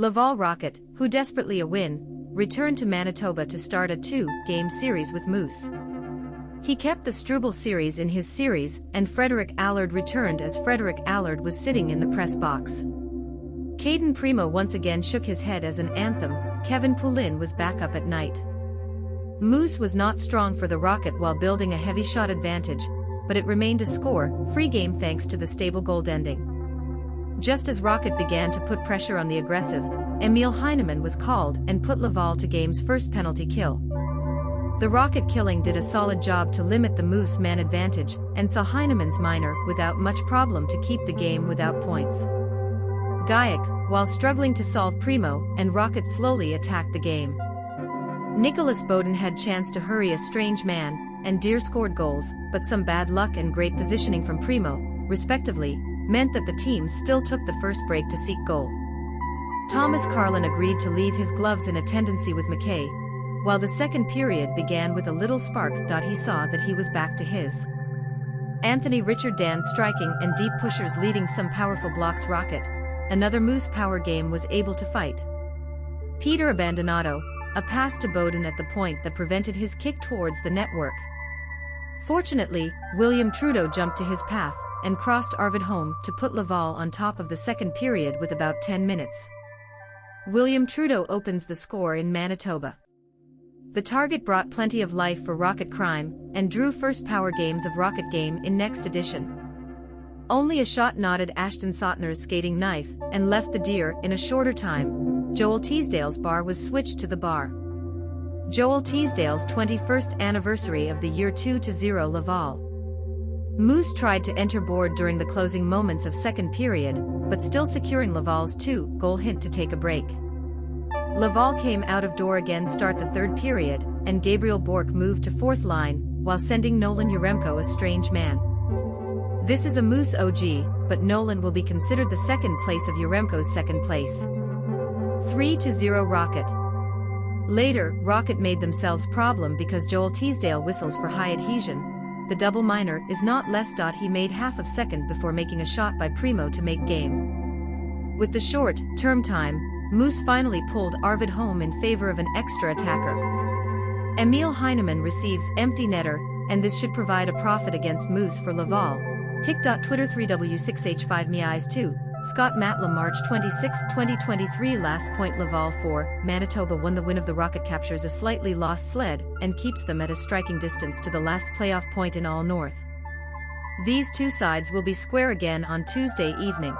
Laval Rocket, who desperately a win, returned to Manitoba to start a 2-game series with Moose. He kept the Struble series in his series, and Frederick Allard returned as Frederick Allard was sitting in the press box. Cayden Primeau once again shook his head as an anthem. Kevin Poulin was back up at night. Moose was not strong for the Rocket while building a heavy shot advantage, but it remained a score-free game thanks to the stable goaltending. Just as Rocket began to put pressure on the aggressive, Emil Heineman was called and put Laval to game's first penalty kill. The Rocket killing did a solid job to limit the Moose man advantage and saw Heineman's minor without much problem to keep the game without points. Gayak, while struggling to solve Primeau, and Rocket slowly attacked the game. Nicholas Beaudin had chance to hurry a strange man, and Deer scored goals, but some bad luck and great positioning from Primeau, respectively, meant that the teams still took the first break to seek goal. Thomas Carlin agreed to leave his gloves in a tendency with McKay, while the second period began with a little spark. He saw that he was back to his. Anthony Richard Dan striking and deep pushers leading some powerful blocks. Rocket, another Moose power game, was able to fight. Peter Abandonato, a pass to Beaudin at the point that prevented his kick towards the network. Fortunately, William Trudeau jumped to his path and crossed Arvid home to put Laval on top of the second period with about 10 minutes. William Trudeau opens the score in Manitoba. The target brought plenty of life for Rocket crime and drew first power games of Rocket game in next edition. Only a shot knotted Ashton Sotner's skating knife and left the Deer in a shorter time. Joel Teasdale's bar was switched to the bar. Joel Teasdale's 21st anniversary of the year 2-0 Laval. Moose tried to enter board during the closing moments of second period, but still securing Laval's 2-goal hint to take a break. Laval came out of door again start the third period, and Gabriel Bourque moved to fourth line, while sending Nolan Yaremko a strange man. This is a Moose OG, but Nolan will be considered the second place of Yaremko's second place. 3-0 Rocket. Later, Rocket made themselves problem because Joel Teasdale whistles for high adhesion. The double minor is not less. He made half of second before making a shot by Primeau to make game. With the short-term time, Moose finally pulled Arvid home in favor of an extra attacker. Emil Heineman receives empty netter, and this should provide a profit against Moose for Laval. Twitter 3W6H5MeEyes2. Scott Matlam March 26, 2023. Last point Laval 4, Manitoba 1. The win of the Rocket captures a slightly lost sled and keeps them at a striking distance to the last playoff point in All North. These two sides will be square again on Tuesday evening.